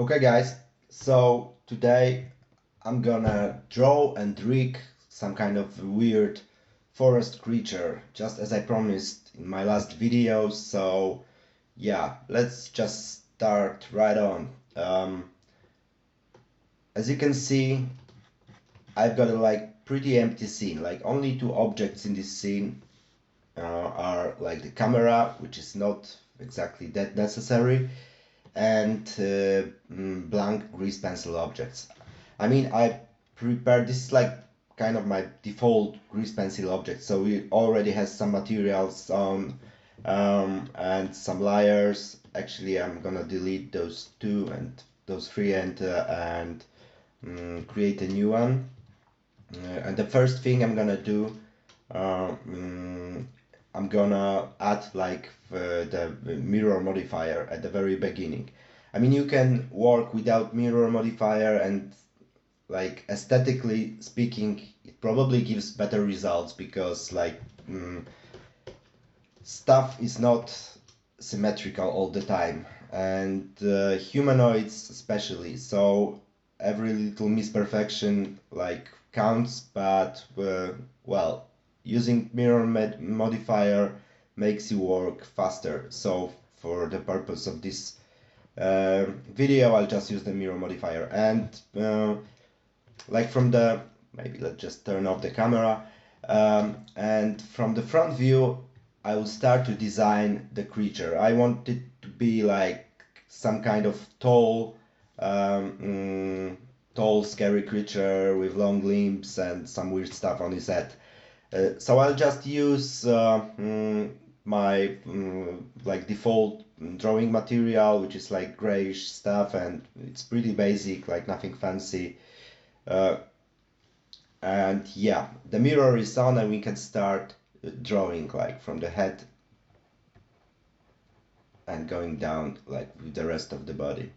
Okay guys, so today I'm gonna draw and rig some kind of weird forest creature, just as I promised in my last video. So yeah, let's just start right on. As you can see, I've got a pretty empty scene, like only two objects in this scene are like the camera, which is not exactly that necessary, and blank grease pencil objects. I mean, I prepared this is like kind of my default grease pencil object, so it already has some materials on and some layers. Actually, I'm gonna delete those two and those three and create a new one. And the first thing I'm gonna do, I'm gonna add the mirror modifier at the very beginning. I mean, you can work without mirror modifier, and like aesthetically speaking, it probably gives better results because stuff is not symmetrical all the time, and humanoids especially. So every little misperfection counts, but well, using mirror modifier makes you work faster. So for the purpose of this video, I'll just use the mirror modifier, and like from the maybe let's just turn off the camera, and from the front view I will start to design the creature. I want it to be like some kind of tall scary creature with long limbs and some weird stuff on his head. So I'll just use my default drawing material, which is like grayish stuff, and it's pretty basic, like nothing fancy. uh, and yeah, the mirror is on and we can start drawing like from the head and going down like with the rest of the body.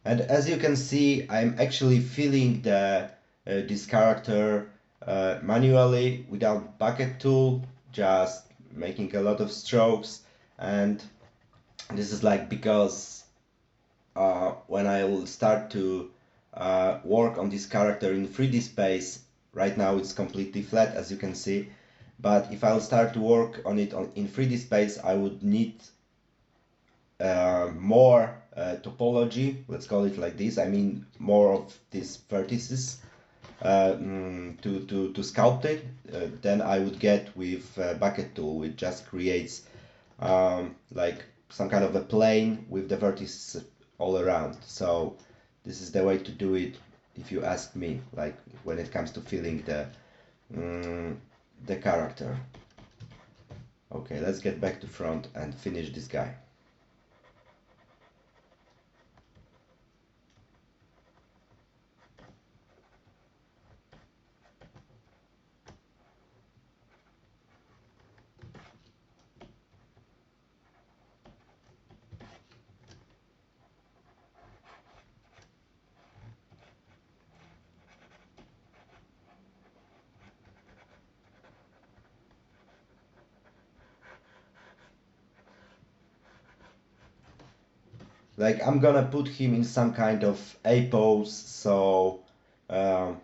And as you can see, I'm actually filling the this character manually without bucket tool, just making a lot of strokes. And this is like because when I will start to work on this character in 3D space, right now it's completely flat as you can see, but if I'll start to work on it in 3D space, I would need more topology, let's call it like this. I mean more of these vertices to sculpt it than I would get with bucket tool, which just creates like some kind of a plane with the vertices all around. So this is the way to do it, if you ask me, like when it comes to filling the character. Okay, let's get back to front and finish this guy. Like I'm gonna put him in some kind of A pose, so um,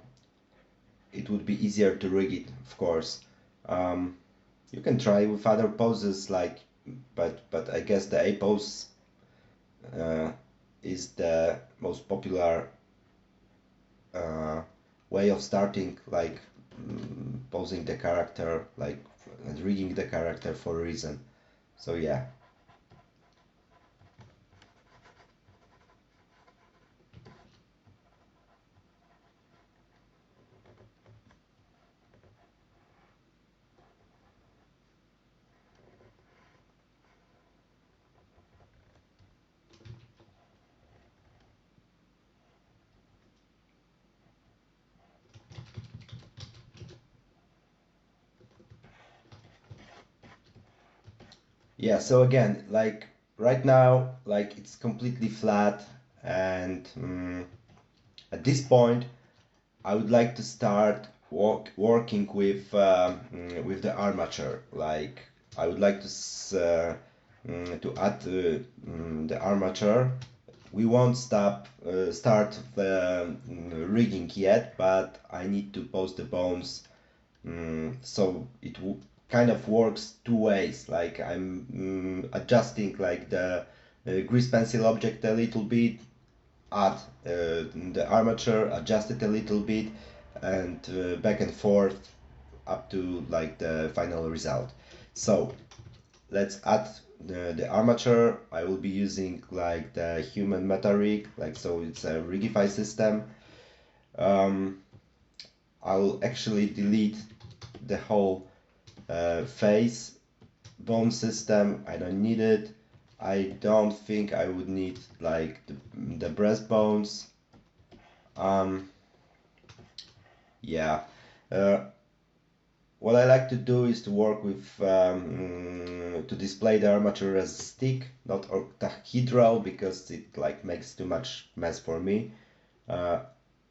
it would be easier to rig it, of course. Um, you can try with other poses, but I guess the A pose uh, is the most popular uh, way of starting, posing the character, and rigging the character for a reason. So yeah. Yeah, so again, like right now, like it's completely flat, and at this point, I would like to start working with the armature. Like I would like to add the armature. We won't start the rigging yet, but I need to post the bones. So it kind of works two ways. Like I'm adjusting like the grease pencil object a little bit, add the armature, adjust it a little bit, and back and forth up to like the final result. So let's add the armature. I will be using like the human meta rig, like so it's a rigify system. I will actually delete the whole face bone system. I don't need it. I don't think I would need like the breastbones. Yeah. Uh, what I like to do is to work with to display the armature as a stick, not octahedral, because it like makes too much mess for me. Uh,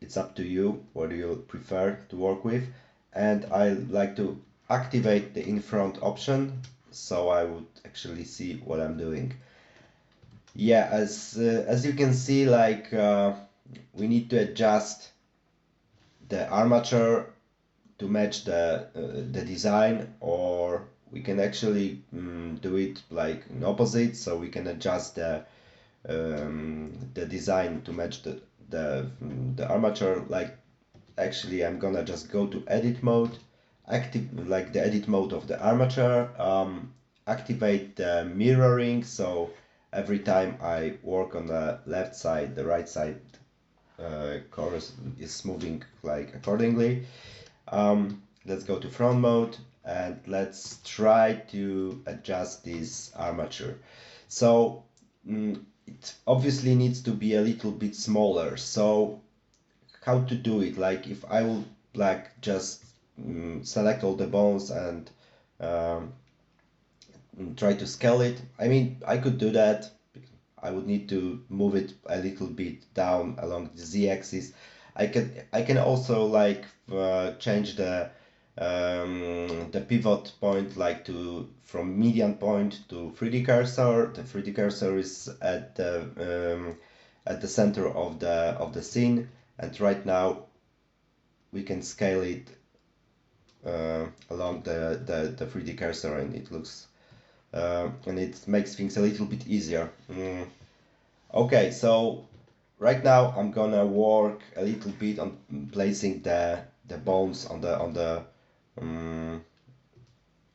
it's up to you what do you prefer to work with, and I like to activate the in front option so I would actually see what I'm doing. Yeah, as you can see, like we need to adjust the armature to match the design, or we can actually do it like in opposite, so we can adjust the design to match the armature. Like actually I'm gonna just go to edit mode, active like the edit mode of the armature, activate the mirroring, so every time I work on the left side, the right side chorus is moving like accordingly. Let's go to front mode and let's try to adjust this armature. So it obviously needs to be a little bit smaller. So how to do it? Like if I will like just select all the bones and um, try to scale it. I mean, I could do that. I would need to move it a little bit down along the z-axis. I can also like change the pivot point like to from median point to 3D cursor. The 3D cursor is at the center of the scene, and right now we can scale it along the 3D cursor, and it looks and it makes things a little bit easier. Okay, so right now I'm gonna work a little bit on placing the bones um,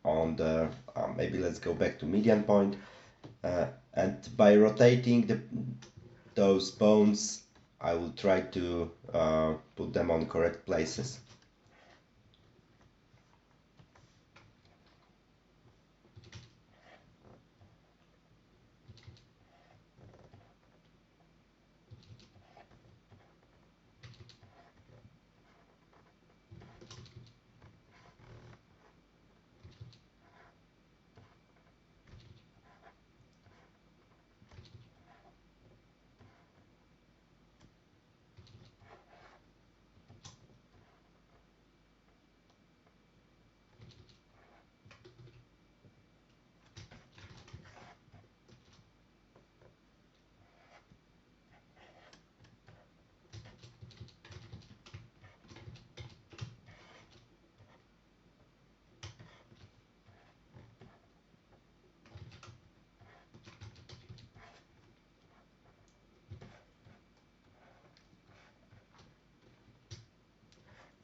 on the maybe let's go back to median point, and by rotating those bones I will try to put them on correct places.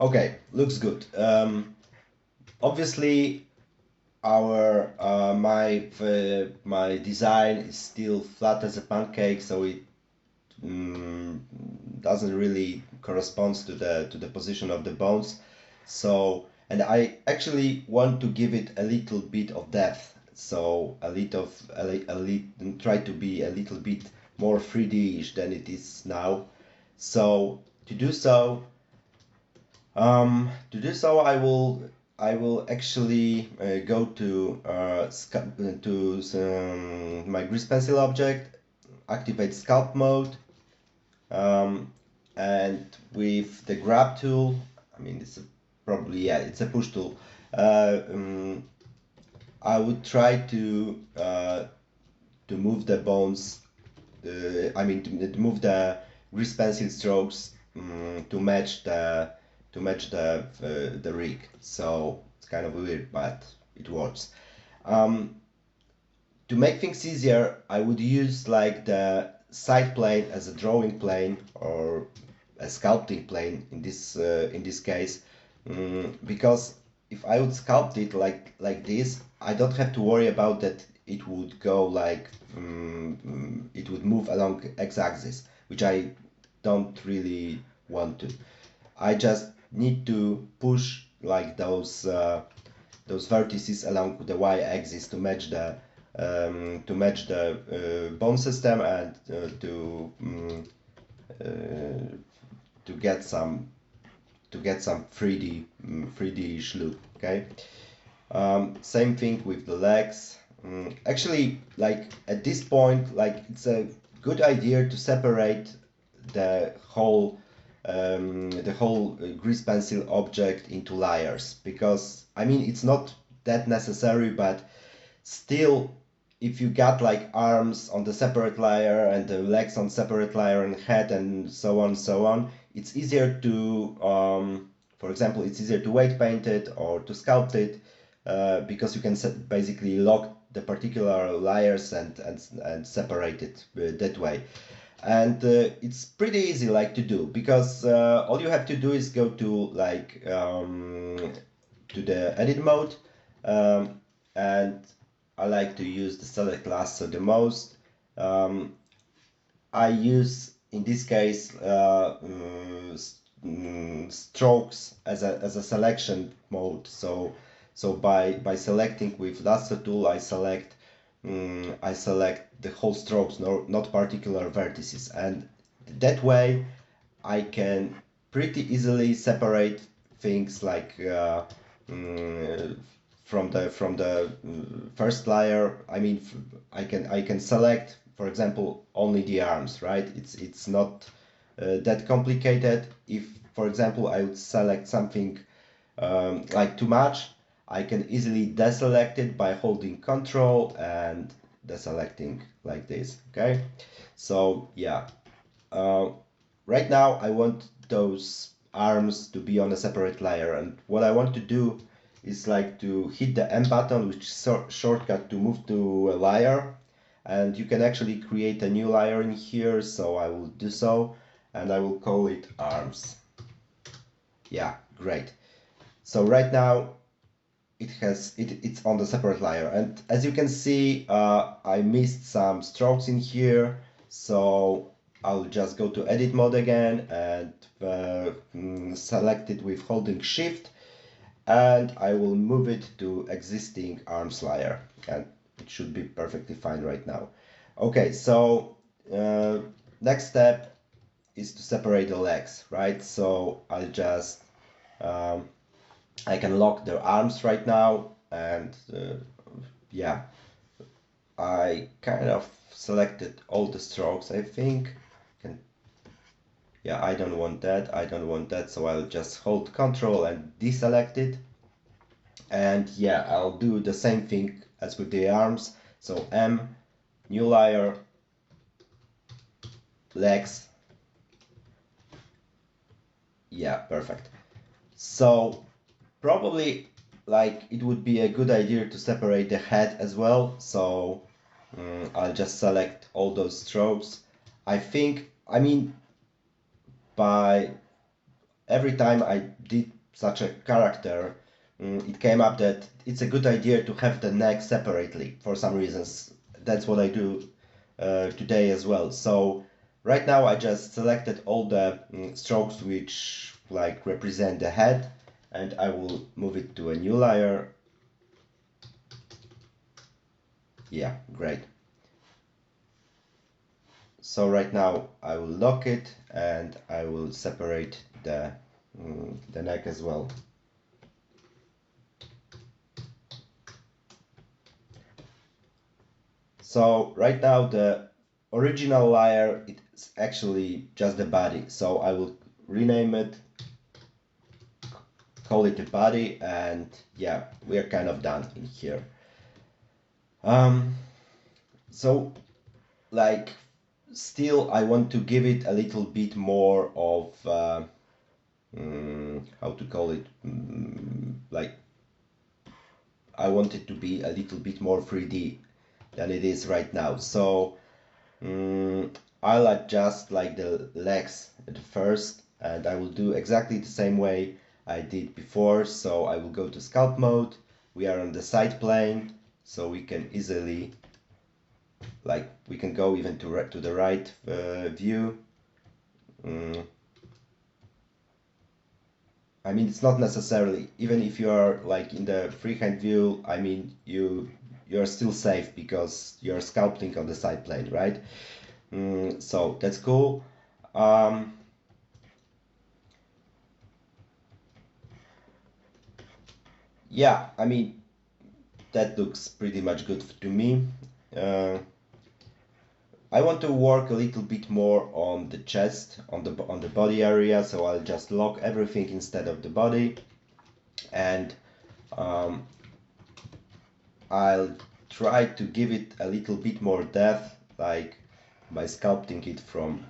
Okay, looks good. Obviously our my design is still flat as a pancake, so it doesn't really correspond to the position of the bones. So, and I actually want to give it a little bit of depth, so try to be a little bit more 3D-ish than it is now. So to do so, I will I will actually go to my grease pencil object, activate sculpt mode, and with the grab tool, I mean it's probably, yeah, it's a push tool. I would try to move the bones. I mean to move the grease pencil strokes to match the rig. So it's kind of weird, but it works. To make things easier, I would use like the side plane as a drawing plane or a sculpting plane in this case, because if I would sculpt it like this, I don't have to worry about that. It would go like it would move along x-axis, which I don't really want to. I just need to push like those vertices along the y-axis to match the bone system and to get some 3D-ish look. Okay. Same thing with the legs. Actually, like at this point, like it's a good idea to separate the whole grease pencil object into layers, because I mean it's not that necessary, but still, if you got like arms on the separate layer and the legs on separate layer and head and so on, it's easier to for example, it's easier to weight paint it or to sculpt it, because you can basically lock the particular layers and separate it that way. And it's pretty easy like to do, because all you have to do is go to like to the edit mode, and I like to use the select lasso the most. I use in this case strokes as a selection mode. So by selecting with lasso tool, I select the whole strokes, not particular vertices, and that way I can pretty easily separate things like from the first layer. I mean, I can select, for example, only the arms, right? It's not that complicated. If, for example, I would select something like too much, I can easily deselect it by holding Control and deselecting like this. Okay, so yeah, right now I want those arms to be on a separate layer, and what I want to do is like to hit the M button, which is shortcut to move to a layer, and you can actually create a new layer in here. So I will do so, and I will call it arms. Yeah, great. So right now it's on the separate layer, and as you can see, I missed some strokes in here, so I'll just go to edit mode again and select it with holding shift, and I will move it to existing arms layer, and it should be perfectly fine right now. Okay, so next step is to separate the legs, right? So I'll just I can lock the arms right now, and yeah, I kind of selected all the strokes, I think. Yeah, I don't want that, so I'll just hold Control and deselect it. And yeah, I'll do the same thing as with the arms. So M, new layer, legs. Yeah, perfect. So probably like it would be a good idea to separate the head as well. So I'll just select all those strokes. I mean, by every time I did such a character, it came up that it's a good idea to have the neck separately for some reasons. That's what I do today as well. So right now I just selected all the strokes which like represent the head, and I will move it to a new layer. Yeah, great. So right now I will lock it, and I will separate the neck as well. So right now the original layer is actually just the body. So I will rename it, call it a body, and yeah, we are kind of done in here. So like still I want to give it a little bit more of how to call it, like I want it to be a little bit more 3D than it is right now. So I'll adjust like the legs at first, and I will do exactly the same way I did before. So I will go to sculpt mode. We are on the side plane, so we can easily, like we can go even to the right view. I mean, it's not necessarily, even if you are like in the freehand view, I mean, you're still safe because you're sculpting on the side plane, right? So that's cool. Yeah, I mean, that looks pretty much good to me. I want to work a little bit more on the chest, on the body area, so I'll just lock everything instead of the body, and I'll try to give it a little bit more depth, like by sculpting it from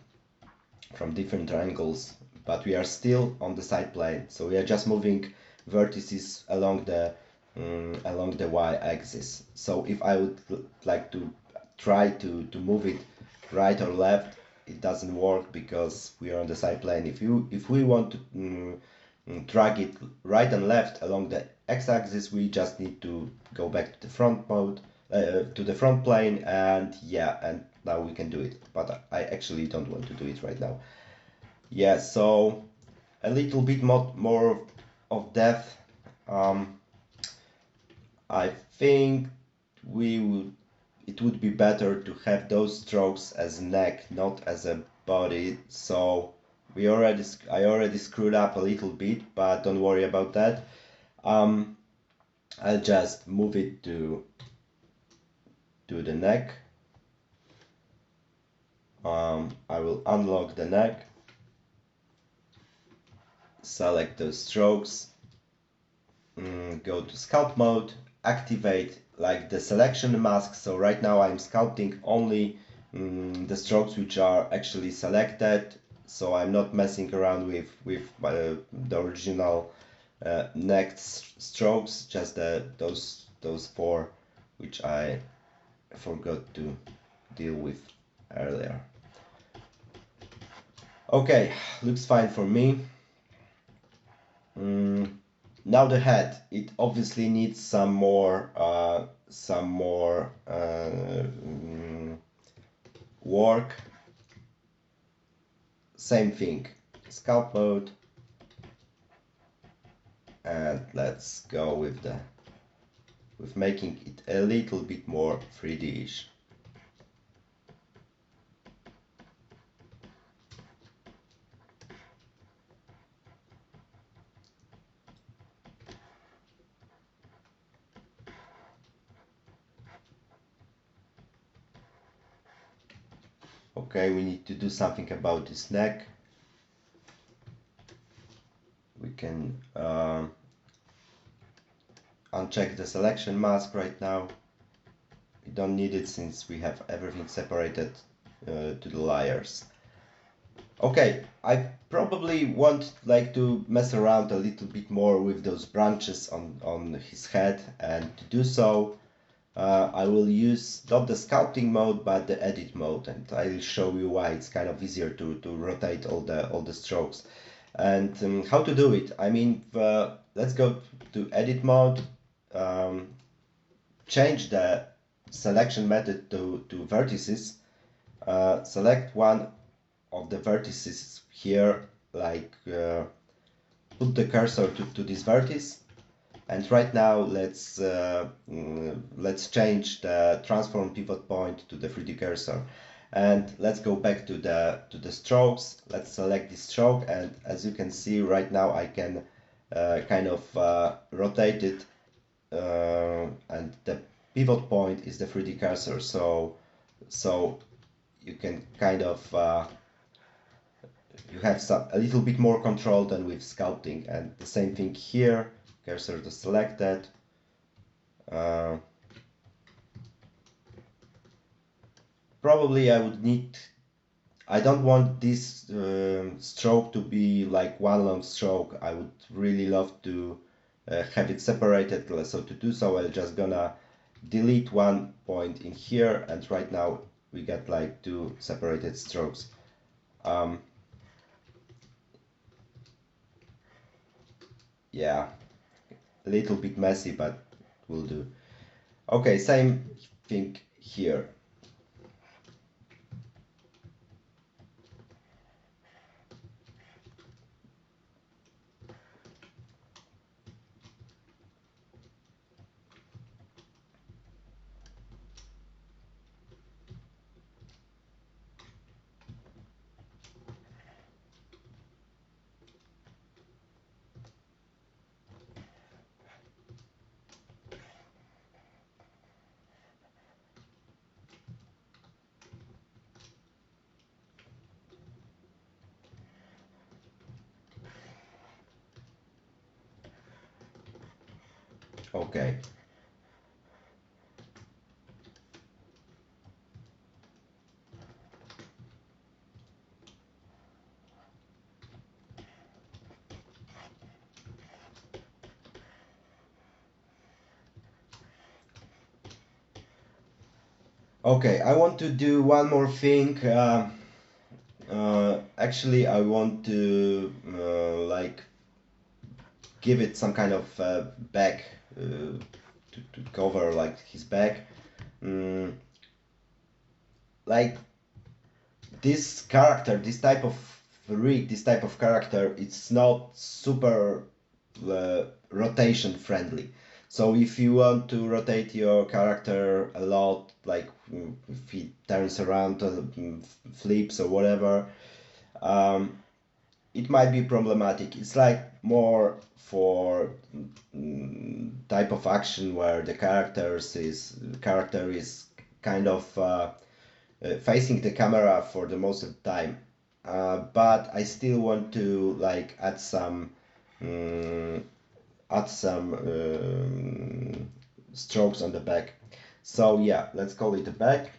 different angles, but we are still on the side plane, so we are just moving vertices along the y-axis. So if I would like to try to move it right or left, it doesn't work because we are on the side plane. If we want to drag it right and left along the x-axis, we just need to go back to the front mode, to the front plane, and yeah, and now we can do it. But I actually don't want to do it right now. Yeah, so a little bit more of depth. I think it would be better to have those strokes as neck, not as a body. So I already screwed up a little bit, but don't worry about that. I'll just move it to the neck. I will unlock the neck, select those strokes, go to sculpt mode, activate like the selection mask. So right now I'm sculpting only the strokes which are actually selected, so I'm not messing around with the original next strokes, just those four which I forgot to deal with earlier. Okay, looks fine for me. Now the head, it obviously needs some more work. Same thing, sculpt mode, and let's go with making it a little bit more 3D-ish. Okay, we need to do something about this neck. We can uncheck the selection mask right now. We don't need it since we have everything separated to the layers. Okay, I probably want like to mess around a little bit more with those branches on his head, and to do so I will use not the sculpting mode but the edit mode, and I'll show you why it's kind of easier to rotate all the strokes. And how to do it, I mean, let's go to edit mode, change the selection method to vertices, select one of the vertices here, like put the cursor to this vertex, and right now let's change the transform pivot point to the 3D cursor, and let's go back to the strokes. Let's select this stroke, and as you can see right now I can kind of rotate it, and the pivot point is the 3D cursor. So so you can kind of you have a little bit more control than with sculpting. And the same thing here, cursor to selected. Probably I would need, I don't want this stroke to be like one long stroke. I would really love to have it separated. So to do so, I'm just gonna delete one point in here, and right now we got like two separated strokes. Yeah, a little bit messy, but will do. Okay, same thing here. Okay. Okay, I want to do one more thing. Actually, I want to like give it some kind of back to cover like his back. Mm, like this character, this type of rig, this type of character, it's not super rotation friendly. So if you want to rotate your character a lot, like if he turns around, flips or whatever, it might be problematic. It's like more for type of action where the character is kind of facing the camera for the most of the time. But I still want to like um, add some strokes on the back. So yeah, let's call it a back.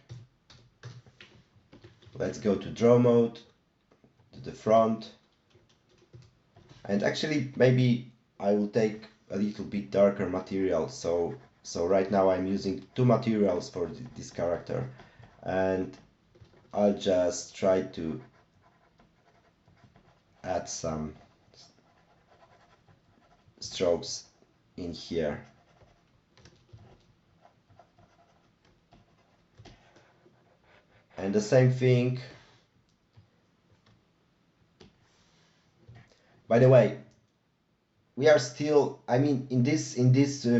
Let's go to draw mode, to the front. And actually maybe I will take a little bit darker material. So right now I'm using two materials for this character, and I'll just try to add some strokes in here. And the same thing. By the way, we are still, I mean, in this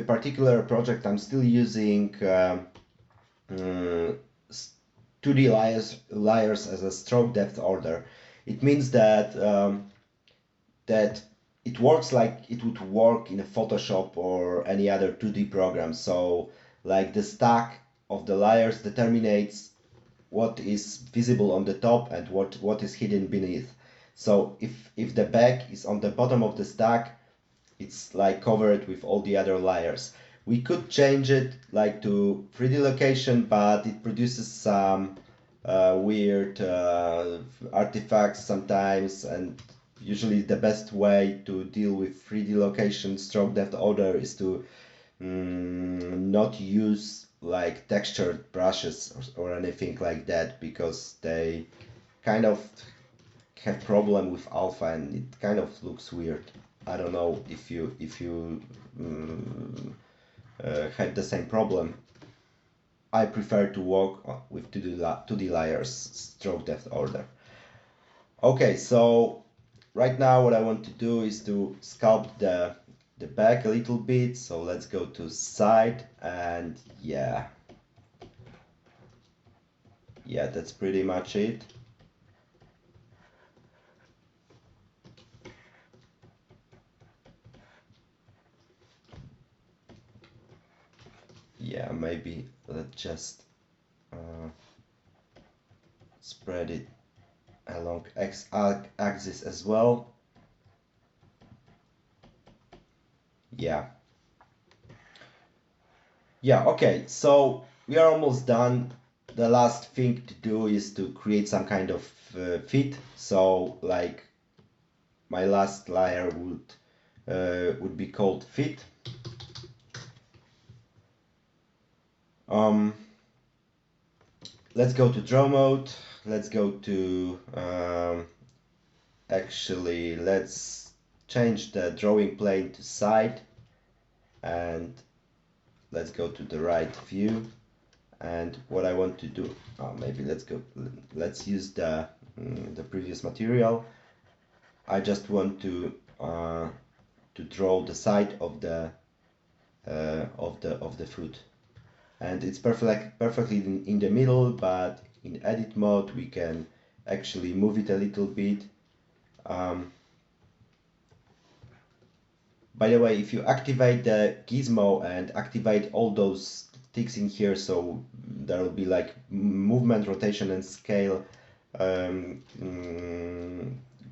particular project, I'm still using 2D layers as a stroke depth order. It means that that it works like it would work in a Photoshop or any other 2D program. So like the stack of the layers determines what is visible on the top and what is hidden beneath. So if the back is on the bottom of the stack, it's like covered with all the other layers. We could change it like to 3D location, but it produces some weird artifacts sometimes, and usually the best way to deal with 3D location stroke depth order is to not use like textured brushes or anything like that, because they kind of have problem with alpha and it kind of looks weird. I don't know if you had the same problem. I prefer to work with 2D layers stroke depth order. Okay, so right now what I want to do is to sculpt the back a little bit. So let's go to side, and yeah, that's pretty much it. Yeah, maybe let's just spread it along x-axis as well. Yeah. Yeah, okay, so we are almost done. The last thing to do is to create some kind of fit. So like my last layer would be called fit. Let's go to draw mode. Let's go to actually let's change the drawing plane to side, and let's go to the right view. And what I want to do, maybe let's use the previous material. I just want to draw the side of the foot, and it's perfectly in the middle, but in edit mode we can actually move it a little bit. By the way, if you activate the gizmo and activate all those ticks in here, so there will be like movement, rotation, and scale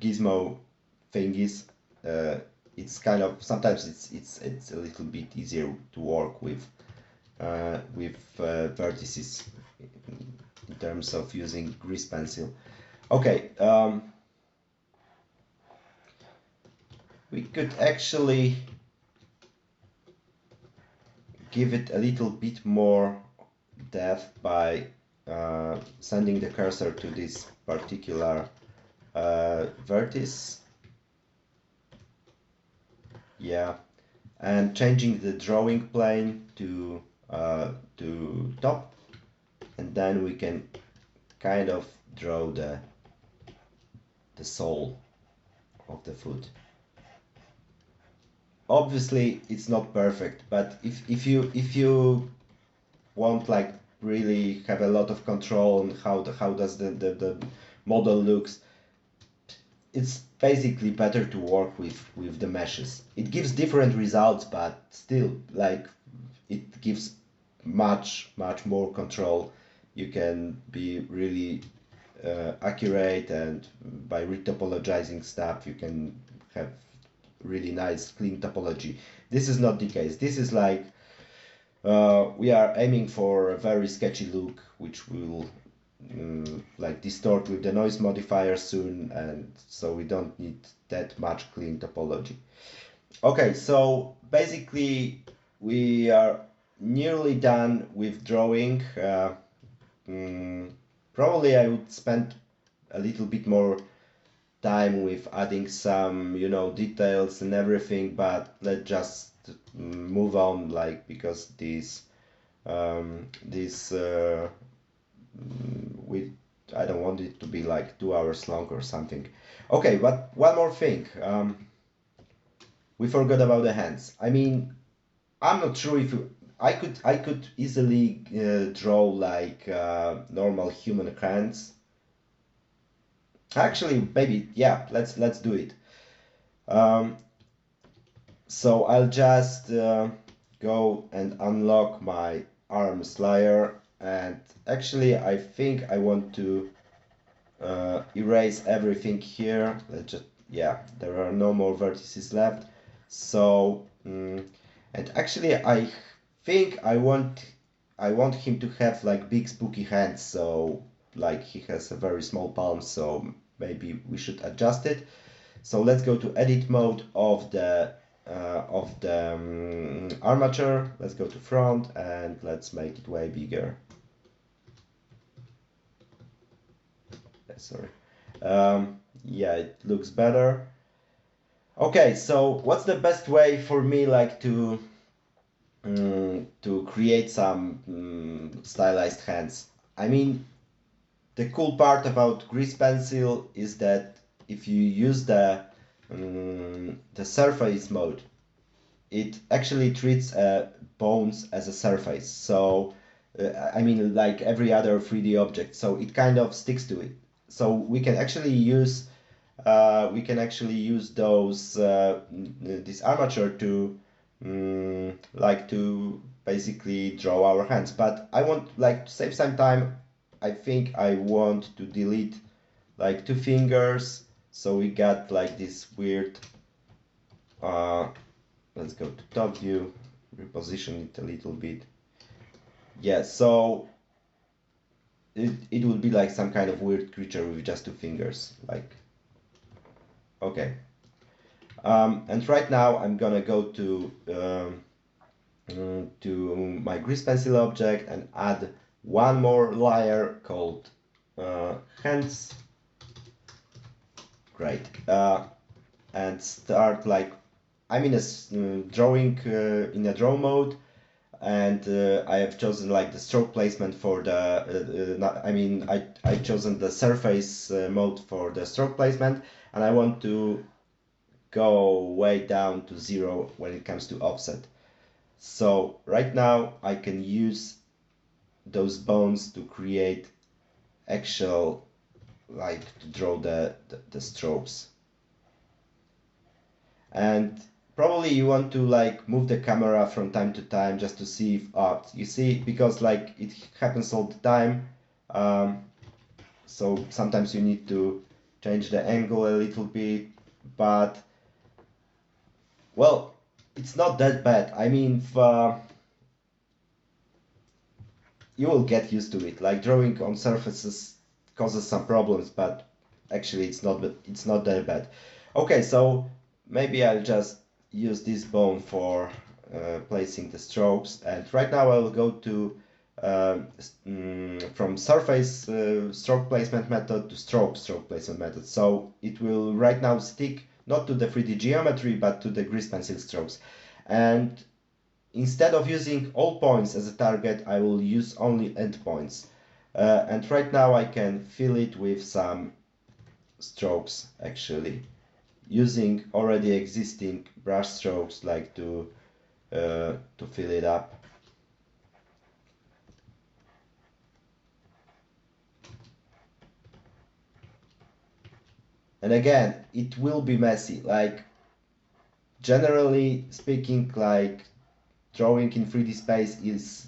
gizmo thingies. It's kind of sometimes it's a little bit easier to work with vertices in terms of using grease pencil. Okay. We could actually give it a little bit more depth by sending the cursor to this particular vertex. Yeah, and changing the drawing plane to top, and then we can kind of draw the sole of the foot. Obviously it's not perfect, but if you want like really have a lot of control on how does the model looks, it's basically better to work with the meshes. It gives different results, but still like it gives much more control. You can be really accurate, and by retopologizing stuff you can have really nice clean topology. This is not the case. This is like we are aiming for a very sketchy look, which will like distort with the noise modifier soon, and so we don't need that much clean topology. Okay, so basically we are nearly done with drawing. Probably I would spend a little bit more time with adding some, you know, details and everything, but let's just move on, like, because we I don't want it to be like 2 hours long or something. Okay, but one more thing. We forgot about the hands. I mean, I'm not sure if I could easily draw like normal human hands. Actually, maybe, yeah, let's do it. So I'll just go and unlock my arms layer, and actually I think I want to erase everything here. Let's just, yeah, there are no more vertices left. So and actually I think I want him to have like big spooky hands, so like he has a very small palm, so maybe we should adjust it. So let's go to edit mode of the armature. Let's go to front and let's make it way bigger. Sorry. Yeah, it looks better. Okay, so what's the best way for me like to create some stylized hands? I mean, the cool part about grease pencil is that if you use the surface mode, it actually treats bones as a surface. So I mean, like every other 3D object, so it kind of sticks to it. So we can actually use those this armature to like to basically draw our hands. But I want like to save some time. I think I want to delete like 2 fingers, so we got like this weird, let's go to top view, reposition it a little bit. Yeah, so it would be like some kind of weird creature with just 2 fingers, like, okay. And right now I'm gonna go to my grease pencil object and add one more layer called hands. Great. And start like, I'm in a drawing, in a draw mode, and I have chosen like the stroke placement for the, I've chosen the surface mode for the stroke placement, and I want to go way down to 0 when it comes to offset. So right now I can use those bones to create actual, like to draw the strokes. And probably you want to like move the camera from time to time just to see if you see, because like it happens all the time, so sometimes you need to change the angle a little bit, but well, it's not that bad. I mean, you will get used to it. Like drawing on surfaces causes some problems, but actually it's not that bad. Okay, so maybe I'll just use this bone for placing the strokes, and right now I will go to from surface stroke placement method to stroke placement method. So it will right now stick not to the 3D geometry but to the grease pencil strokes, and instead of using all points as a target, I will use only endpoints. And right now I can fill it with some strokes, actually, using already existing brush strokes, like to fill it up. And again, it will be messy. Like, generally speaking, like drawing in 3D space is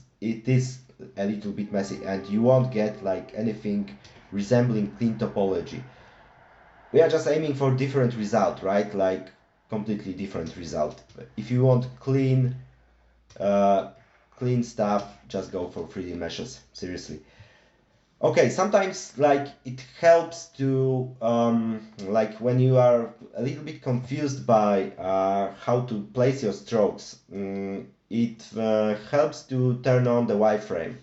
a little bit messy, and you won't get like anything resembling clean topology. We are just aiming for different result, right? Like completely different result. If you want clean stuff, just go for 3D meshes, seriously. Okay, sometimes like it helps to like when you are a little bit confused by how to place your strokes, it helps to turn on the wireframe.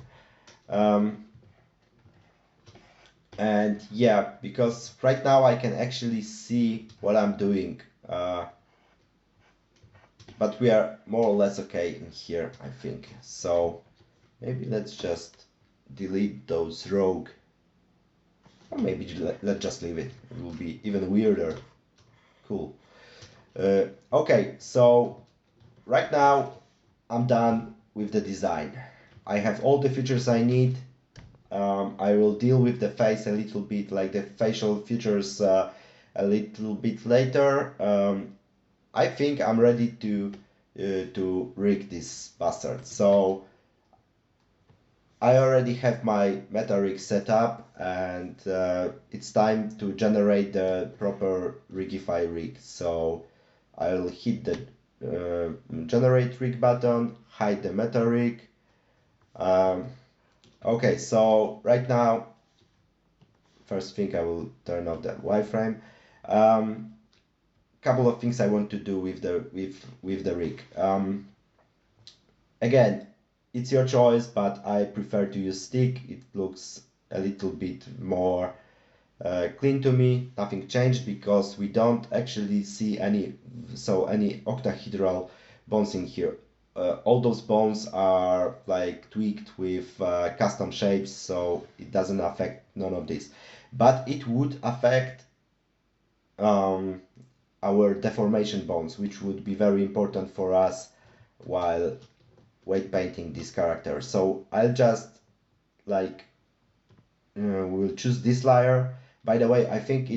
And yeah, because right now I can actually see what I'm doing, but we are more or less okay in here, I think. So maybe let's just delete those rogue, or maybe let's just leave it. It will be even weirder. Cool. Okay, so right now I'm done with the design. I have all the features I need. I will deal with the face a little bit, like the facial features, a little bit later. I think I'm ready to rig this bastard. So I already have my meta rig set up, and it's time to generate the proper rigify rig. So I'll hit the generate rig button, hide the meta rig. Okay, so right now, first thing I will turn off the wireframe. Couple of things I want to do with the rig. Again, it's your choice, but I prefer to use stick. It looks a little bit more clean to me. Nothing changed because we don't actually see any octahedral bones in here. All those bones are like tweaked with custom shapes, so it doesn't affect none of this. But it would affect our deformation bones, which would be very important for us while weight painting this character. So I'll just like we'll choose this layer. By the way, I think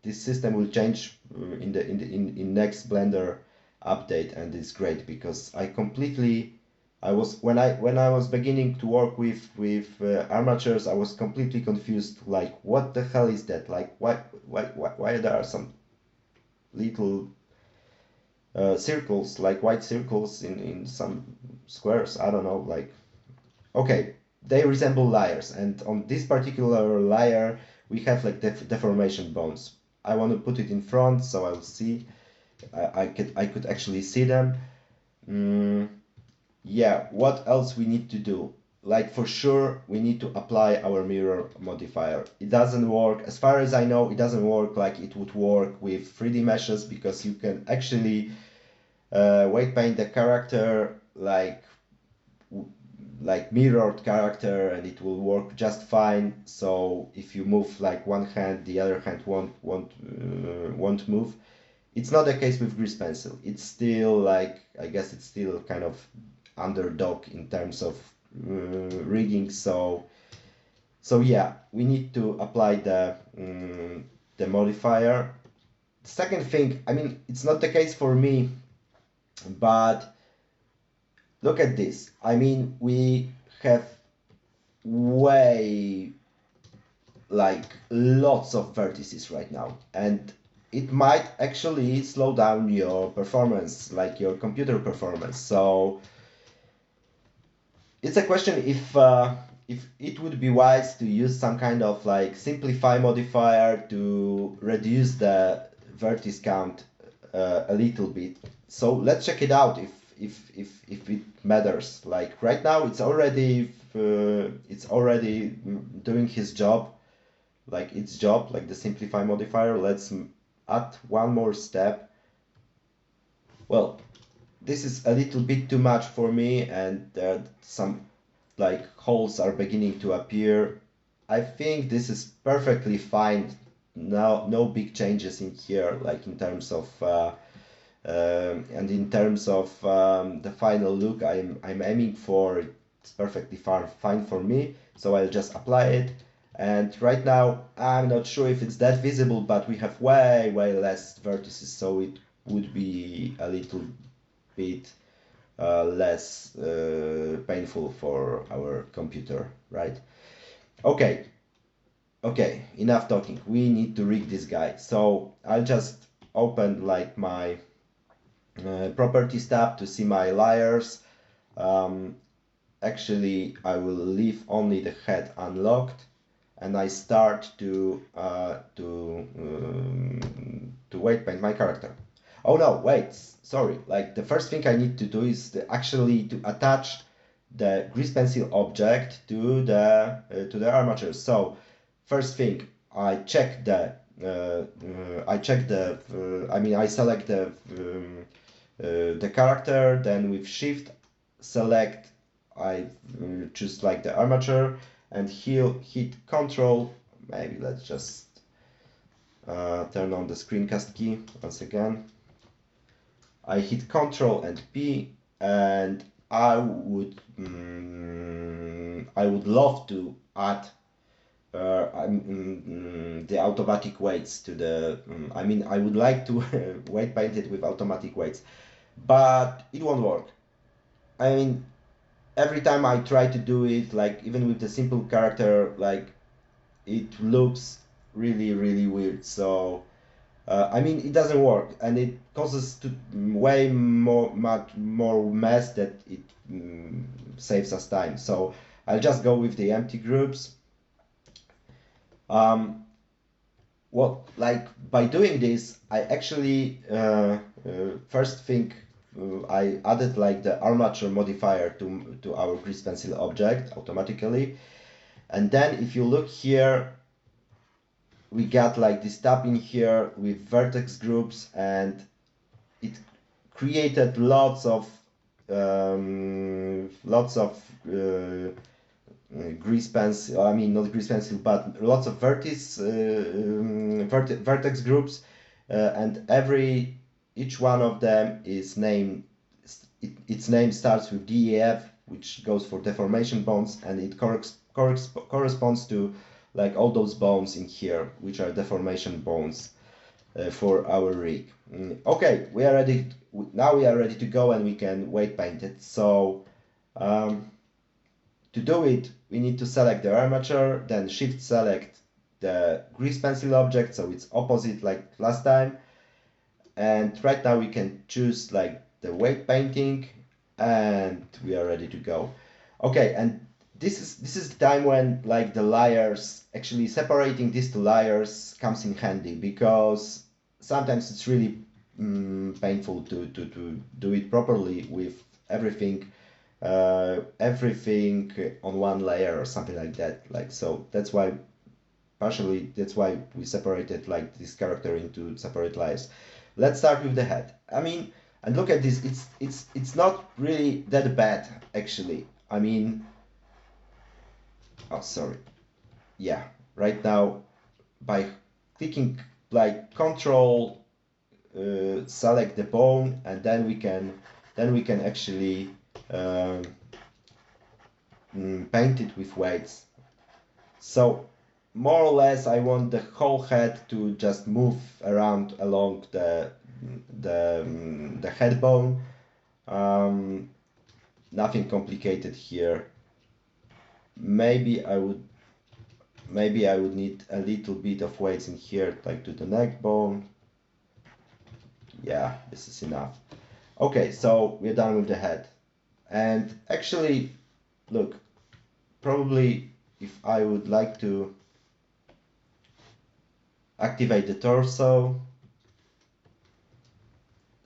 this system will change in next Blender update, and it's great because I completely When I was beginning to work with armatures, I was completely confused. Like, what the hell is that? Like, why there are some little circles, like white circles in some squares? I don't know. Like, okay, they resemble layers, and on this particular layer we have like deformation bones. I want to put it in front so I'll see. I could actually see them. Yeah, what else we need to do? Like, for sure we need to apply our mirror modifier. It doesn't work, as far as I know, it doesn't work like it would work with 3D meshes, because you can actually weight paint the character like mirrored character, and it will work just fine. So if you move like one hand, the other hand won't move. It's not the case with grease pencil. It's still like, I guess it's still kind of underdog in terms of rigging. So yeah, we need to apply the modifier. The second thing, I mean, it's not the case for me, but look at this. I mean, we have way like lots of vertices right now, and it might actually slow down your performance, like your computer performance. So it's a question if it would be wise to use some kind of like simplify modifier to reduce the vertex count a little bit. So let's check it out if it matters. Like right now it's already doing his job, like its job, like the simplify modifier. Let's add one more step. Well, this is a little bit too much for me, and some like holes are beginning to appear. I think this is perfectly fine. No big changes in here, like in terms of and in terms of the final look I'm aiming for. It's perfectly fine for me. So I'll just apply it. And right now I'm not sure if it's that visible, but we have way less vertices, so it would be a little bit less painful for our computer, right? Okay, enough talking. We need to rig this guy. So I'll just open like my properties tab to see my layers. Actually, I will leave only the head unlocked, and I start to weight paint my character. Oh no, wait, sorry. Like the first thing I need to do is actually to attach the grease pencil object to the armature. So first thing, I check the I select the character, then with shift select, I choose like the armature, and hit control. Maybe let's just turn on the screencast key once again. I hit Control and P, and I would love to add the automatic weights to the. I would like to weight paint it with automatic weights, but it won't work. I mean, every time I try to do it, like even with the simple character, like it looks really weird. So it doesn't work, and it causes much more mess that it saves us time. So I'll just go with the empty groups. By doing this, I actually first thing I added like the armature modifier to our grease pencil object automatically, and then if you look here, we got like this tab in here with vertex groups, and it created lots of grease pencil. Not grease pencil, but lots of vertex groups, and each one of them is named. Its name starts with DEF, which goes for deformation bones, and it corresponds to like all those bones in here, which are deformation bones for our rig. Okay, we are ready. Now we are ready to go, and we can weight paint it. So To do it, we need to select the armature, then shift select the grease pencil object, so it's opposite like last time. And right now we can choose like the weight painting, and we are ready to go. Okay, and this is the time when like the layers, actually separating these two layers comes in handy, because sometimes it's really painful to do it properly with everything everything on one layer or something like that. Like, so that's why partially that's why we separated like this character into separate layers. Let's start with the head. I mean, and look at this. It's not really that bad actually. I mean, oh sorry. Yeah, right now by clicking like Control select the bone, and then we can actually paint it with weights. So more or less I want the whole head to just move around along the head bone. Nothing complicated here. Maybe I would need a little bit of weights in here, like to the neck bone. Yeah, this is enough. Okay, so we're done with the head. And actually, look, probably if I would like to activate the torso,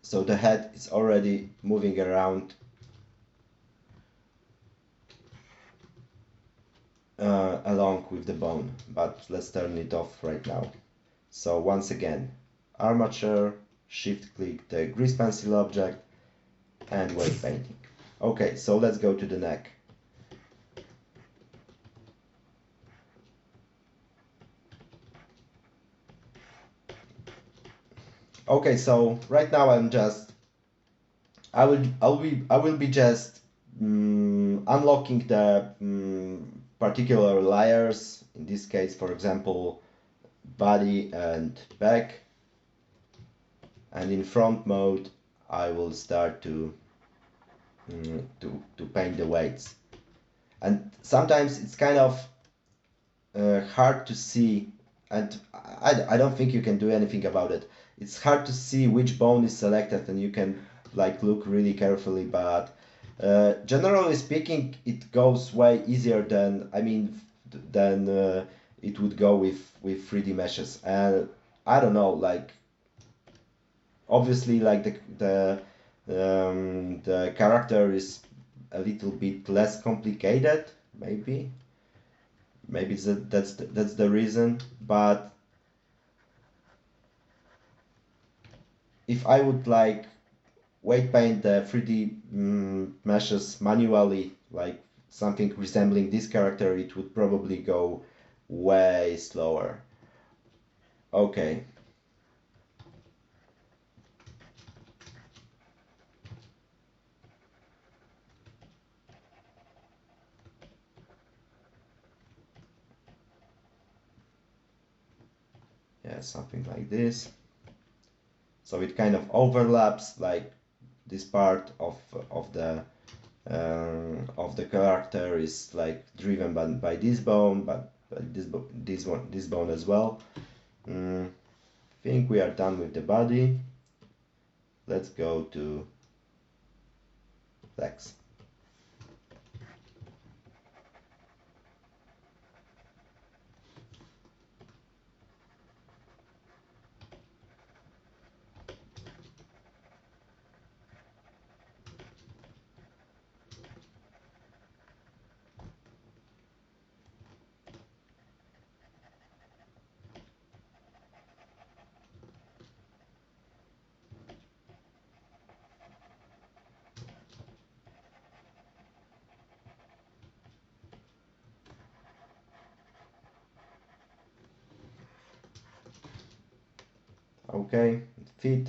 so the head is already moving around along with the bone, but let's turn it off right now. So once again, armature, shift click the grease pencil object, and weight painting. Okay, so let's go to the neck. Okay, so right now I will be just unlocking the particular layers. In this case, for example, body and back. And in front mode, I will start to paint the weights. And sometimes it's kind of hard to see, and I don't think you can do anything about it. It's hard to see which bone is selected, and you can like look really carefully, but generally speaking, it goes way easier than it would go with 3D meshes. And I don't know, like obviously like the character is a little bit less complicated, maybe that's the reason. But if I would like weight paint the 3D meshes manually, like something resembling this character, it would probably go way slower. Okay. Yeah, something like this. So it kind of overlaps, like this part of the character is like driven by this bone, but this bone as well. Think we are done with the body. Let's go to legs. Okay, feet.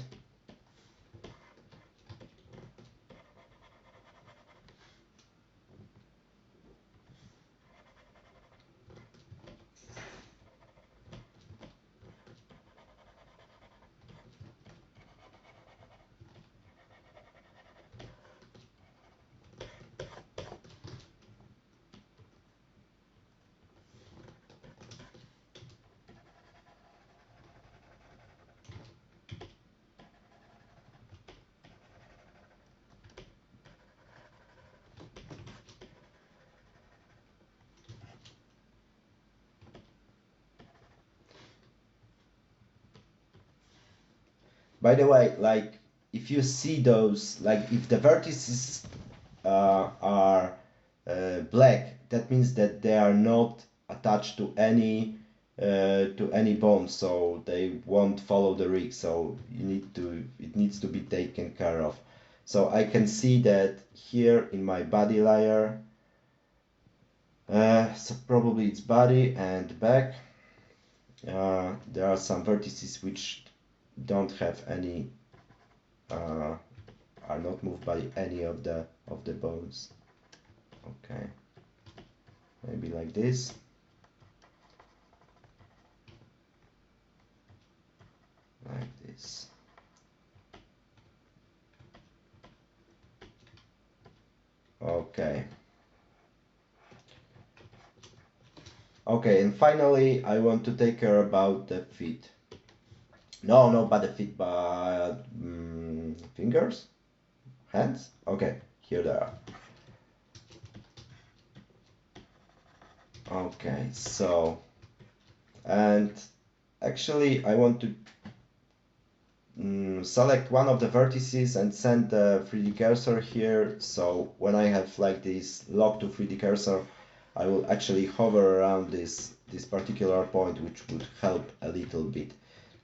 By the way, like if you see those, like if the vertices are black, that means that they are not attached to any bone, so they won't follow the rig. So it needs to be taken care of. So I can see that here in my body layer. So probably it's body and back. There are some vertices which don't have any, are not moved by any of the bones. Okay, maybe like this. Like this. Okay. Okay, and finally I want to take care about the feet. No, not by the feet, but fingers? Hands? Okay, here they are. Okay, so, and actually I want to select one of the vertices and send the 3D cursor here. So when I have like this lock to 3D cursor, I will actually hover around this particular point, which would help a little bit.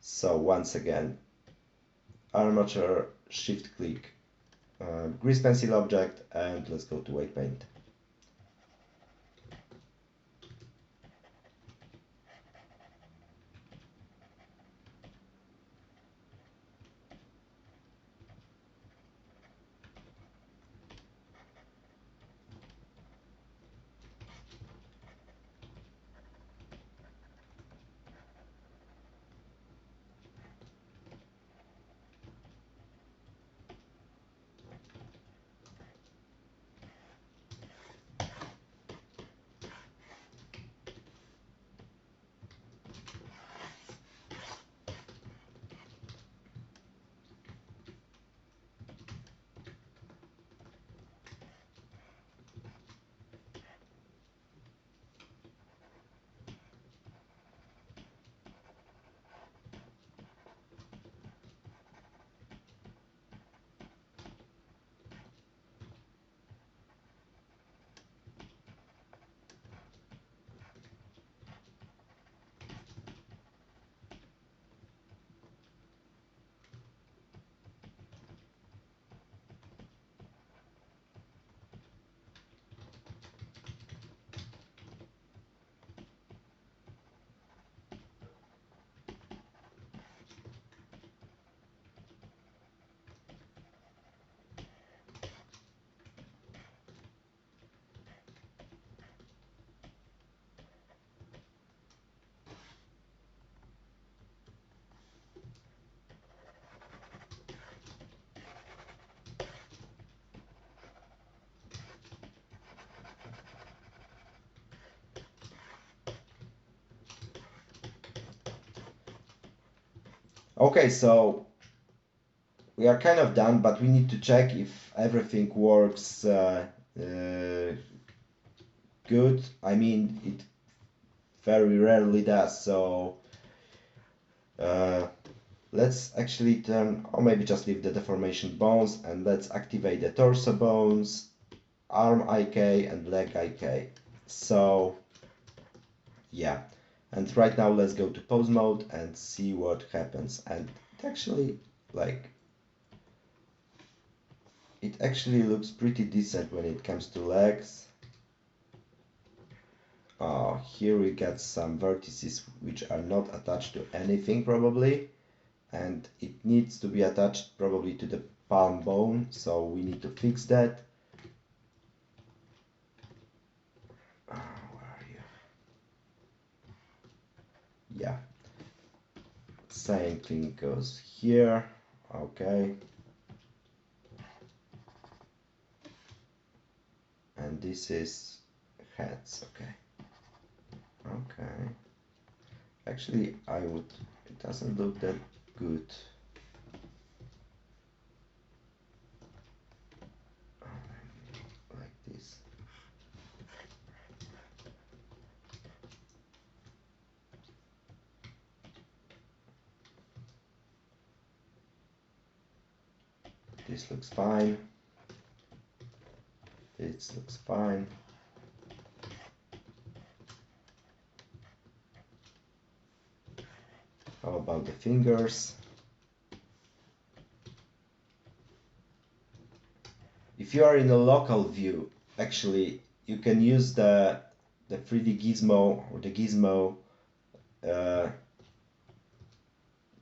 So once again, Armature, shift click, grease pencil object, and let's go to white paint. Okay, so we are kind of done, but we need to check if everything works good. I mean, it very rarely does, so let's actually turn, or maybe just leave the deformation bones, and let's activate the torso bones, arm IK, and leg IK. So yeah, and right now let's go to pose mode and see what happens. And it actually, like, it actually looks pretty decent when it comes to legs. Here we get some vertices which are not attached to anything probably, and it needs to be attached probably to the palm bone, so we need to fix that. Where are you? Yeah, same thing goes here. Okay, and this is heads. Okay, actually it doesn't look that good. Like this. This looks fine. This looks fine. How about the fingers? If you are in a local view, actually, you can use the 3D gizmo or the gizmo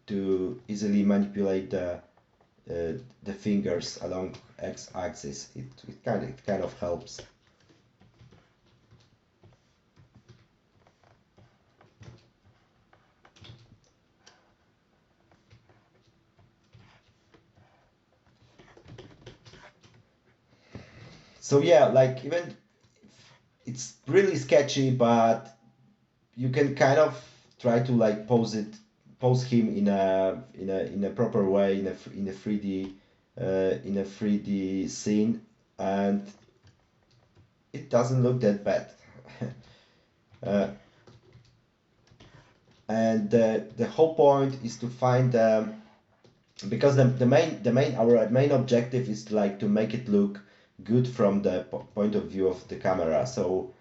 to easily manipulate the fingers along x-axis. It kind of helps. So yeah, like even it's really sketchy, but you can kind of try to like pose him in a proper way in a 3D scene, and it doesn't look that bad. And the whole point is to find because our main objective is like to make it look good from the point of view of the camera. So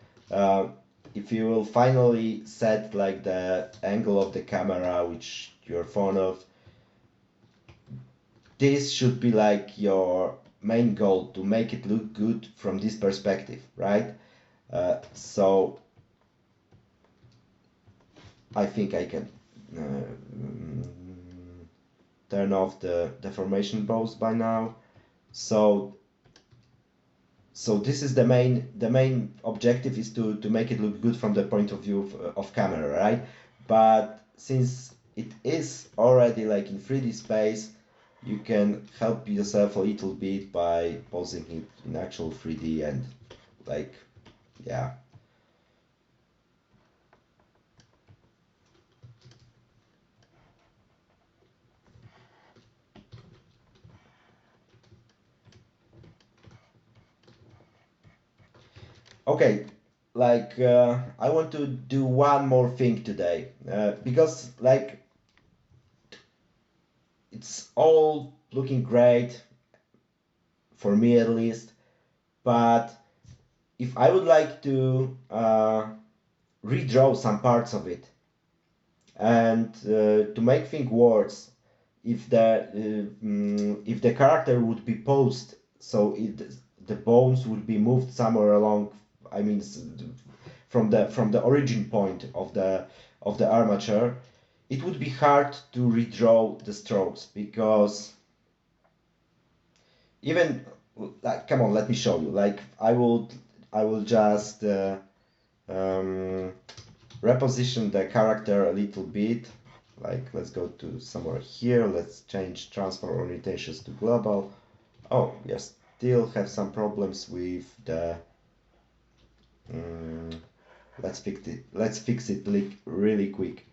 if you will finally set like the angle of the camera which you're fond of, this should be like your main goal, to make it look good from this perspective, right? So I think I can turn off the deformation bows by now. So this is the main objective, is to make it look good from the point of view of camera, right? But since it is already like in 3D space, you can help yourself a little bit by posing it in actual 3D, and like, yeah. Okay, like I want to do one more thing today, because like it's all looking great, for me at least, but if I would like to redraw some parts of it, and to make things worse, if the character would be posed, so the bones would be moved somewhere along, I mean, from the origin point of the armature, it would be hard to redraw the strokes, because even like, come on, let me show you. Like I will just reposition the character a little bit. Like let's go to somewhere here. Let's change transform orientations to global. Oh, yes, still have some problems with the. Let's fix it. Let's fix it really quick.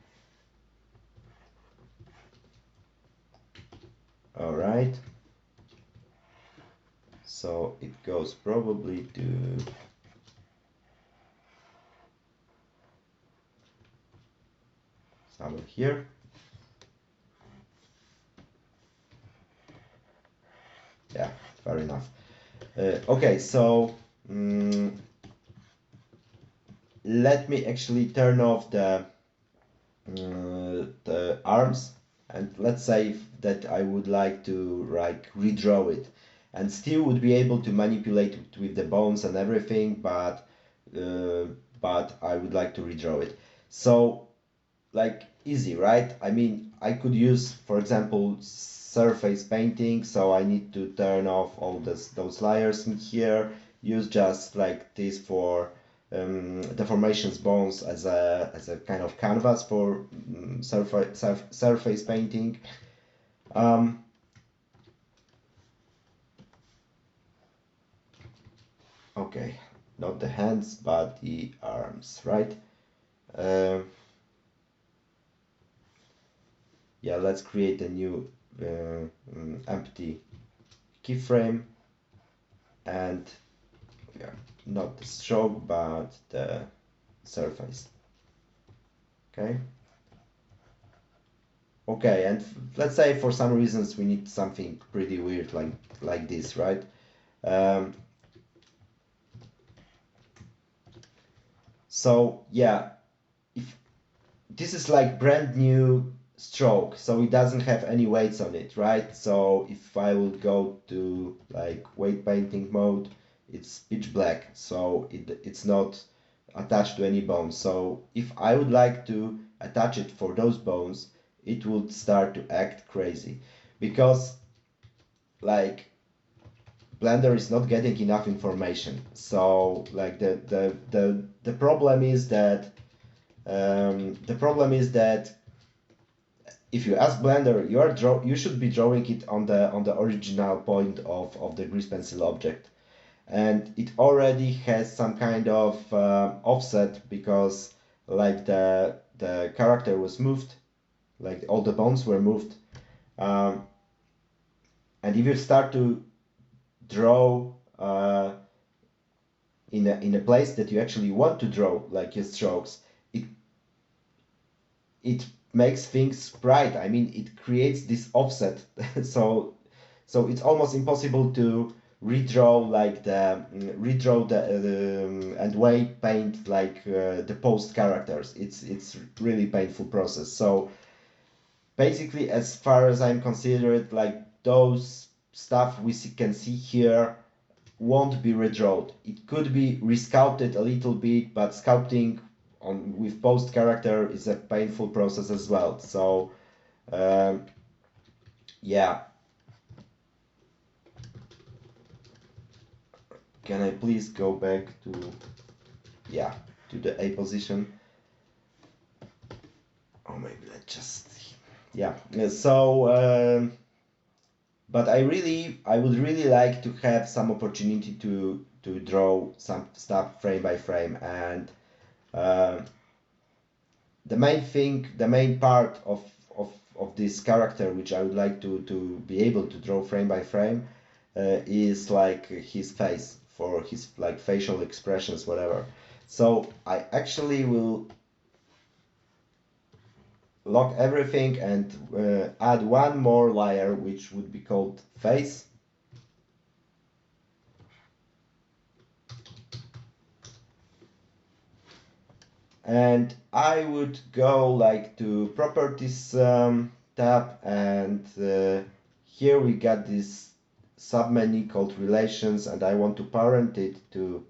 All right. So it goes probably to somewhere here. Yeah, fair enough. Okay, so let me actually turn off the arms, and let's say that I would like to like redraw it, and still would be able to manipulate it with the bones and everything, but I would like to redraw it. So like easy, right? I mean, I could use, for example, surface painting, so I need to turn off all those layers in here, use just like this for deformations bones as a kind of canvas for surface painting. Okay, not the hands, but the arms, right? Yeah, let's create a new empty keyframe, and yeah, not the stroke but the surface. Okay, Okay, and let's say for some reasons we need something pretty weird like this, right? Um, so yeah, if this is like brand new stroke, so it doesn't have any weights on it, right? So if I would go to like weight painting mode, it's pitch black, so it's not attached to any bones. So if I would like to attach it for those bones, it would start to act crazy because like Blender is not getting enough information. So like the problem is that if you ask Blender, you should be drawing it on the original point of the grease pencil object, and it already has some kind of offset because like the character was moved, like all the bones were moved, um, and if you start to draw in a place that you actually want to draw, like your strokes, it makes things bright. I mean, it creates this offset, so it's almost impossible to redraw the and weight paint like the post characters. It's really painful process. So basically, as far as I'm considered, like those stuff can see here won't be redrawn. It could be resculpted a little bit, but sculpting on with post character is a painful process as well. So um, yeah, can I please go back to to the A position? Or maybe let's just So but I would really like to have some opportunity to draw some stuff frame by frame, and uh, the main part of this character, which I would like to be able to draw frame by frame, is like his face, for his like facial expressions, whatever. So I actually will lock everything and add one more layer, which would be called face. And I would go like to properties tab, and here we got this submenu called relations, and I want to parent it to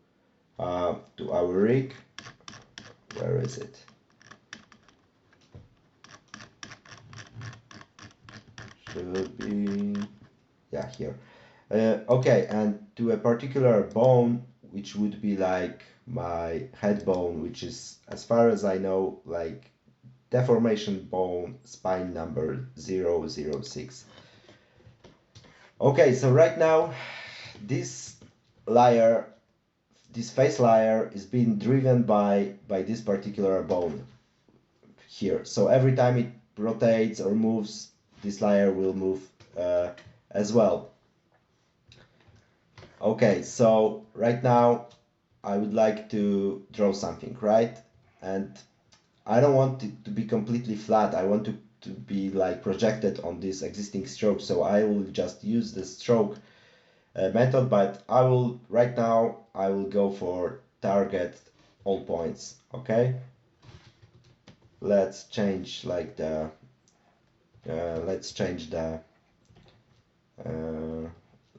our rig. Where is it? Should be here. Okay, and to a particular bone, which would be like my head bone, which is, as far as I know, like deformation bone spine number 006. Okay, so right now this layer, this face layer, is being driven by this particular bone here. So every time it rotates or moves, this layer will move as well. Okay, so right now I would like to draw something, right? And I don't want it to be completely flat. I want to be like projected on this existing stroke. So I will just use the stroke method, but right now I will go for target all points. Okay, let's change like the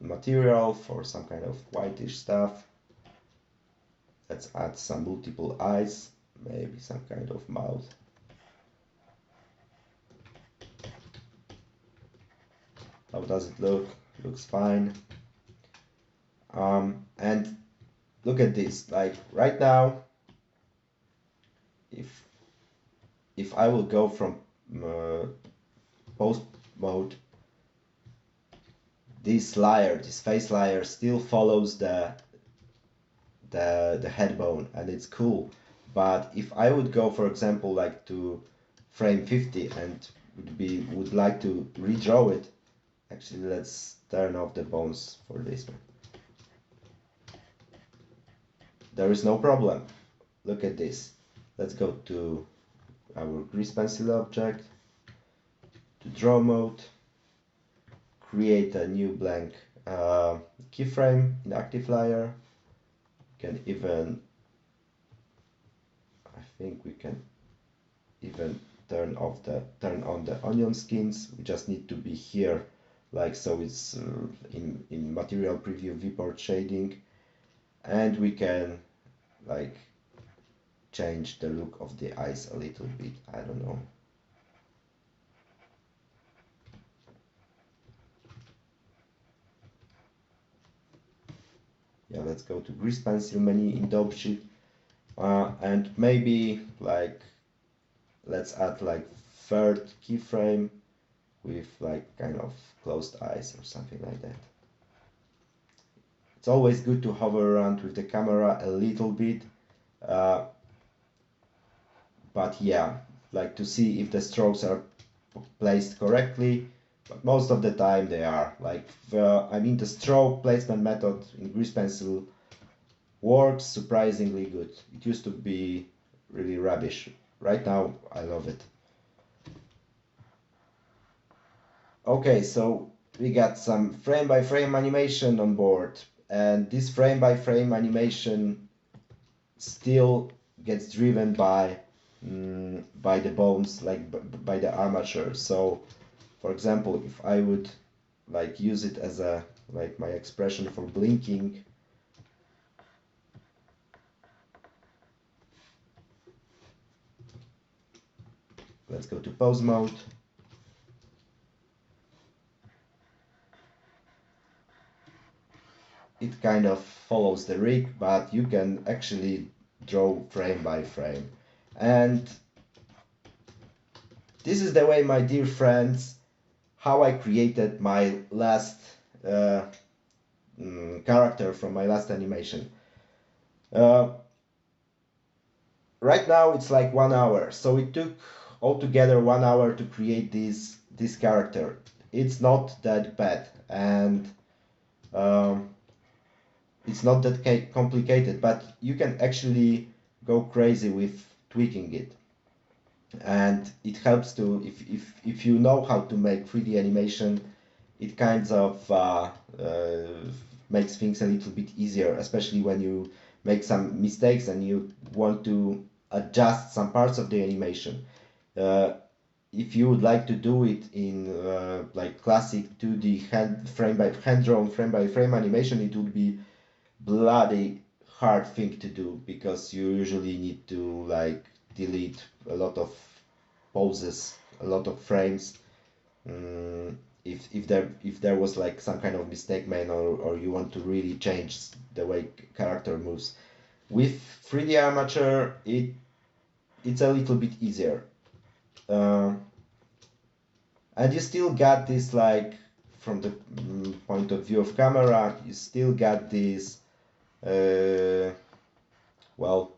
material for some kind of whitish stuff. Let's add some multiple eyes, maybe some kind of mouth. How does it look? Looks fine. And look at this, like right now, if I will go from post mode, this layer, this face layer, still follows the head bone, and it's cool. But if I would go, for example, like to frame 50 and would like to redraw it, actually let's turn off the bones for this one. There is no problem. Look at this. Let's go to our grease pencil object. draw mode, create a new blank keyframe in active layer. Can even, I think we can even turn on the onion skins. We just need to be here, like so it's in material preview viewport shading, and we can like change the look of the eyes a little bit. I don't know. Yeah, let's go to grease pencil menu in dope sheet, and maybe like let's add like third keyframe with like kind of closed eyes or something like that. It's always good to hover around with the camera a little bit, but yeah, like to see if the strokes are placed correctly, but most of the time they are. Like I mean, the stroke placement method in grease pencil works surprisingly good. It used to be really rubbish. Right now I love it. Okay, so we got some frame by frame animation on board, and this frame by frame animation still gets driven by the bones, like by the armature. So for example, if I would like use it as a like my expression for blinking, let's go to pose mode. It kind of follows the rig, but you can actually draw frame by frame. And this is the way, my dear friends, how I created my last character from my last animation. Right now it's like 1 hour, so it took altogether 1 hour to create this character. It's not that bad, and it's not that complicated, but you can actually go crazy with tweaking it. And it helps to, if you know how to make 3D animation, it kind of makes things a little bit easier, especially when you make some mistakes and you want to adjust some parts of the animation. If you would like to do it in like classic 2D hand-drawn frame by frame animation, it would be bloody hard thing to do, because you usually need to like delete a lot of poses, a lot of frames. If there was like some kind of mistake made, or you want to really change the way character moves. With 3D Armature, it's a little bit easier, and you still got this, like from the point of view of camera, you still got this well,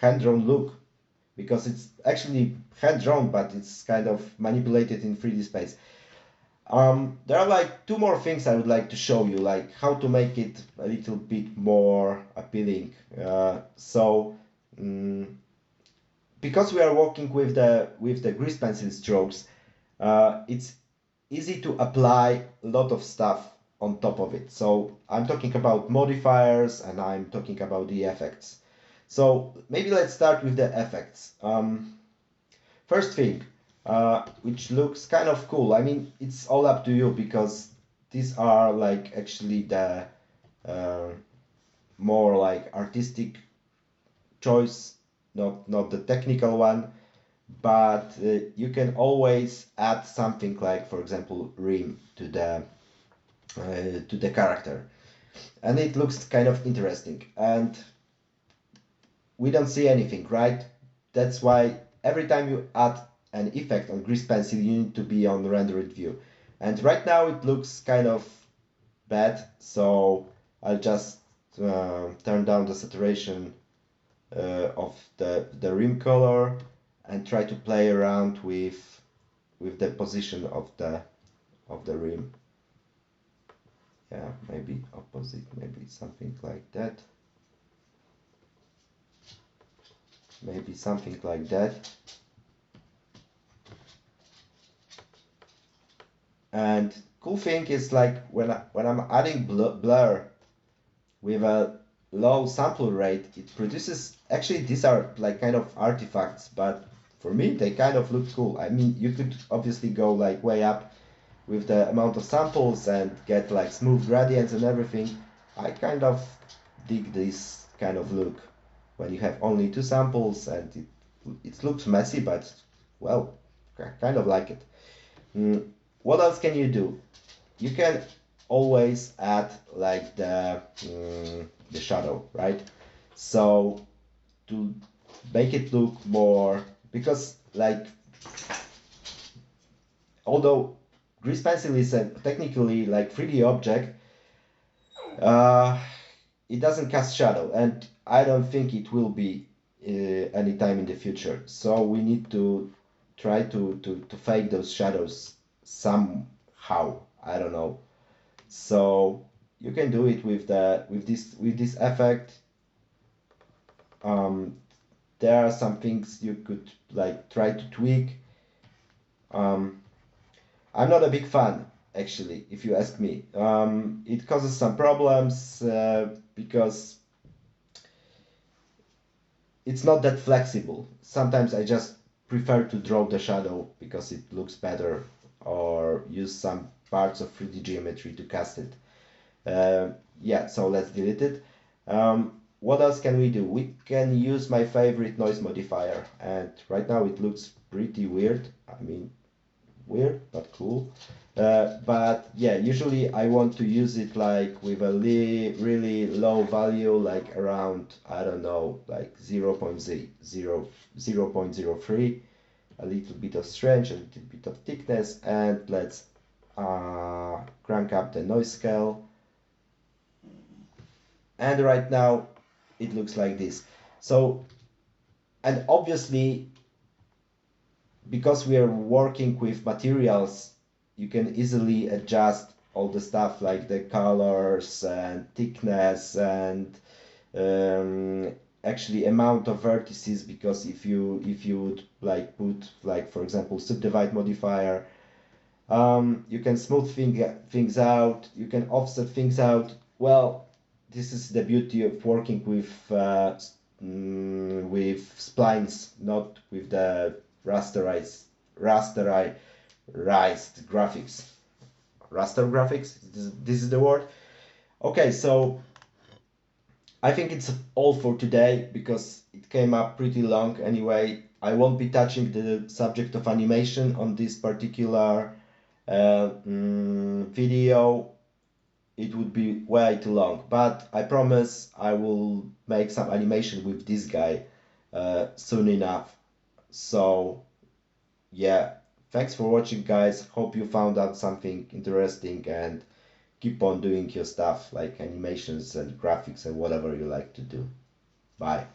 hand-drawn look, because it's actually hand-drawn, but it's kind of manipulated in 3D space. There are like 2 more things I would like to show you, like how to make it a little bit more appealing. Because we are working with the grease pencil strokes, it's easy to apply a lot of stuff on top of it. So I'm talking about modifiers, and I'm talking about the effects. So maybe let's start with the effects. First thing, which looks kind of cool. I mean, it's all up to you, because these are like actually the more like artistic choice, not the technical one. But you can always add something like, for example, rim to the character, and it looks kind of interesting. And we don't see anything, right? That's why every time you add an effect on grease pencil, you need to be on rendered view. And right now it looks kind of bad, so I'll just turn down the saturation of the rim color, and try to play around with the position of the rim. Yeah, maybe opposite, maybe something like that. Maybe something like that. And cool thing is like when I'm adding blur with a low sample rate, it produces, actually these are like kind of artifacts, but for me they kind of look cool. I mean, you could obviously go like way up with the amount of samples and get like smooth gradients and everything. I kind of dig this kind of look when you have only two samples and it looks messy, but well, I kind of like it. What else can you do? You can always add like the shadow, right? So to make it look more, because like although grease pencil is a technically like 3D object, it doesn't cast shadow, and I don't think it will be anytime in the future. So we need to try to fake those shadows somehow. I don't know. So you can do it with this effect. There are some things you could like try to tweak. I'm not a big fan, actually, if you ask me. It causes some problems because it's not that flexible. Sometimes I just prefer to draw the shadow because it looks better, or use some parts of 3D geometry to cast it. Yeah, so let's delete it. What else can we do? We can use my favorite noise modifier, and right now it looks pretty weird. I mean, weird, but cool. But yeah, usually I want to use it like with a really low value, like around, I don't know, like 0.03, a little bit of strength, a little bit of thickness, and let's crank up the noise scale. And right now it looks like this. So, and obviously, because we are working with materials, you can easily adjust all the stuff like the colors and thickness and actually amount of vertices, because if you would like put like, for example, subdivide modifier, you can smooth things out, you can offset things out. Well, this is the beauty of working with splines, not with the rasterized graphics. Raster graphics, this is the word. Okay, so I think it's all for today because it came up pretty long anyway. I won't be touching the subject of animation on this particular video. It would be way too long, but I promise I will make some animation with this guy soon enough. So yeah, thanks for watching, guys. Hope you found out something interesting, and keep on doing your stuff like animations and graphics and whatever you like to do. Bye.